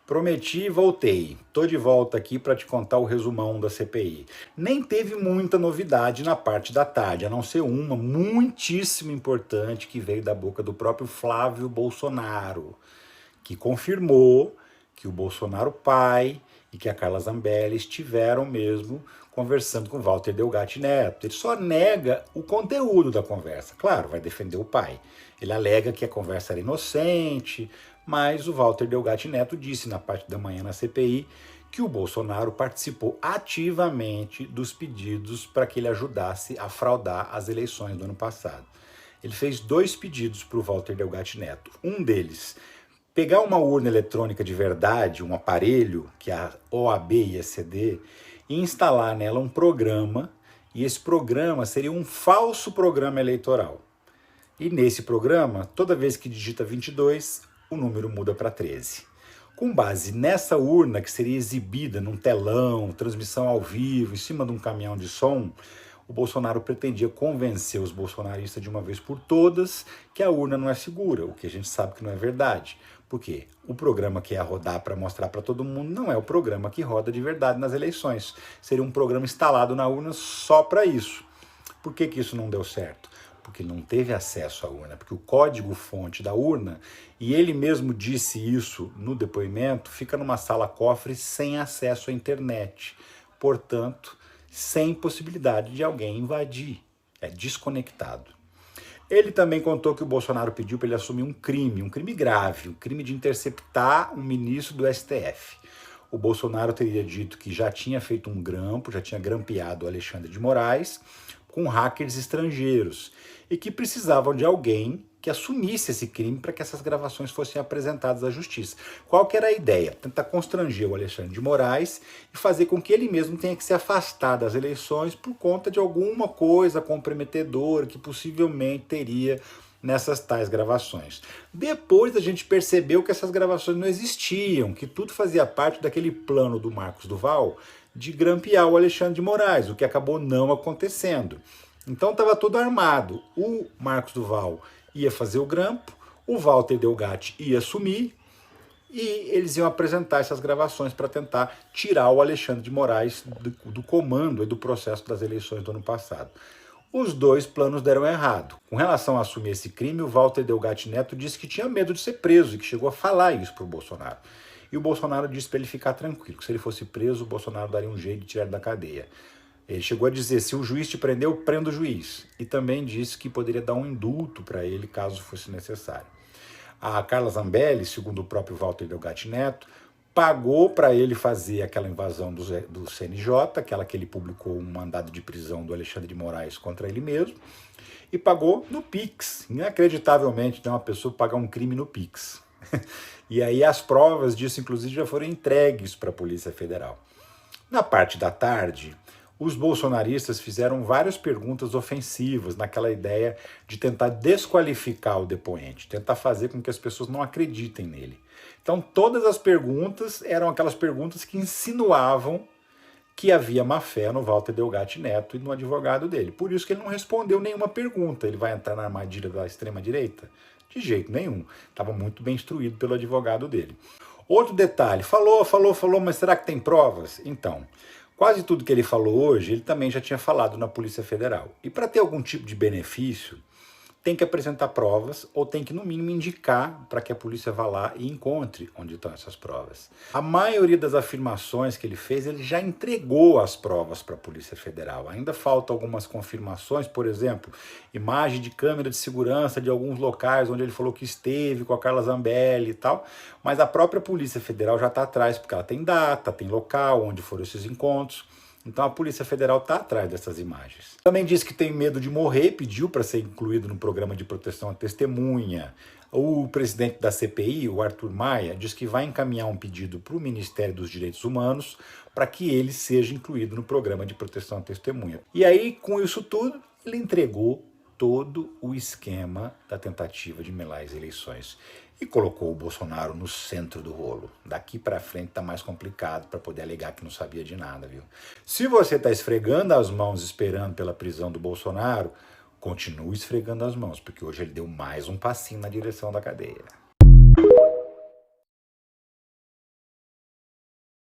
Prometi e voltei. Tô de volta aqui para te contar o resumão da CPI. Nem teve muita novidade na parte da tarde, a não ser uma muitíssimo importante que veio da boca do próprio Flávio Bolsonaro, que confirmou que o Bolsonaro pai e que a Carla Zambelli estiveram mesmo conversando com Walter Delgatti Neto. Ele só nega o conteúdo da conversa. Claro, vai defender o pai. Ele alega que a conversa era inocente, mas o Walter Delgatti Neto disse na parte da manhã na CPI que o Bolsonaro participou ativamente dos pedidos para que ele ajudasse a fraudar as eleições do ano passado. Ele fez 2 pedidos para o Walter Delgatti Neto. Um deles, pegar uma urna eletrônica de verdade, um aparelho que a OAB ia ceder, e instalar nela um programa, e esse programa seria um falso programa eleitoral. E nesse programa, toda vez que digita 22, o número muda para 13. Com base nessa urna, que seria exibida num telão, transmissão ao vivo, em cima de um caminhão de som, o Bolsonaro pretendia convencer os bolsonaristas de uma vez por todas que a urna não é segura, o que a gente sabe que não é verdade. Por quê? O programa que ia rodar para mostrar para todo mundo não é o programa que roda de verdade nas eleições. Seria um programa instalado na urna só para isso. Por que isso não deu certo? Porque ele não teve acesso à urna, porque o código-fonte da urna, e ele mesmo disse isso no depoimento, fica numa sala-cofre sem acesso à internet. Portanto, sem possibilidade de alguém invadir. É desconectado. Ele também contou que o Bolsonaro pediu para ele assumir um crime grave, um crime de interceptar um ministro do STF. O Bolsonaro teria dito que já tinha feito um grampo, já tinha grampeado o Alexandre de Moraes com hackers estrangeiros e que precisavam de alguém que assumisse esse crime para que essas gravações fossem apresentadas à justiça. Qual que era a ideia? Tentar constranger o Alexandre de Moraes e fazer com que ele mesmo tenha que se afastar das eleições por conta de alguma coisa comprometedora que possivelmente teria nessas tais gravações. Depois a gente percebeu que essas gravações não existiam, que tudo fazia parte daquele plano do Marcos Duval de grampear o Alexandre de Moraes, o que acabou não acontecendo. Então estava tudo armado. O Marcos Duval ia fazer o grampo, o Walter Delgatti ia assumir e eles iam apresentar essas gravações para tentar tirar o Alexandre de Moraes do comando e do processo das eleições do ano passado. Os 2 planos deram errado. Com relação a assumir esse crime, o Walter Delgatti Neto disse que tinha medo de ser preso e que chegou a falar isso para o Bolsonaro. E o Bolsonaro disse para ele ficar tranquilo, que se ele fosse preso, o Bolsonaro daria um jeito de tirar ele da cadeia. Ele chegou a dizer, se o juiz te prendeu, prenda o juiz. E também disse que poderia dar um indulto para ele, caso fosse necessário. A Carla Zambelli, segundo o próprio Walter Delgatti Neto, pagou para ele fazer aquela invasão do CNJ, aquela que ele publicou um mandado de prisão do Alexandre de Moraes contra ele mesmo, e pagou no Pix. Inacreditavelmente, uma pessoa pagar um crime no Pix. E aí as provas disso, inclusive, já foram entregues para a Polícia Federal. Na parte da tarde, os bolsonaristas fizeram várias perguntas ofensivas naquela ideia de tentar desqualificar o depoente, tentar fazer com que as pessoas não acreditem nele. Então todas as perguntas eram aquelas perguntas que insinuavam que havia má-fé no Walter Delgatti Neto e no advogado dele. Por isso que ele não respondeu nenhuma pergunta. Ele vai entrar na armadilha da extrema-direita? De jeito nenhum. Estava muito bem instruído pelo advogado dele. Outro detalhe, falou, mas será que tem provas? Então, quase tudo que ele falou hoje, ele também já tinha falado na Polícia Federal. E para ter algum tipo de benefício, tem que apresentar provas ou tem que, no mínimo, indicar para que a polícia vá lá e encontre onde estão essas provas. A maioria das afirmações que ele fez, ele já entregou as provas para a Polícia Federal. Ainda faltam algumas confirmações, por exemplo, imagem de câmera de segurança de alguns locais onde ele falou que esteve com a Carla Zambelli e tal, mas a própria Polícia Federal já está atrás, porque ela tem data, tem local onde foram esses encontros. Então a Polícia Federal está atrás dessas imagens. Também disse que tem medo de morrer, pediu para ser incluído no programa de proteção à testemunha. O presidente da CPI, o Arthur Maia, diz que vai encaminhar um pedido para o Ministério dos Direitos Humanos para que ele seja incluído no programa de proteção à testemunha. E aí, com isso tudo, ele entregou todo o esquema da tentativa de melar as eleições e colocou o Bolsonaro no centro do rolo. Daqui para frente tá mais complicado para poder alegar que não sabia de nada, viu? Se você tá esfregando as mãos esperando pela prisão do Bolsonaro, continue esfregando as mãos, porque hoje ele deu mais um passinho na direção da cadeia.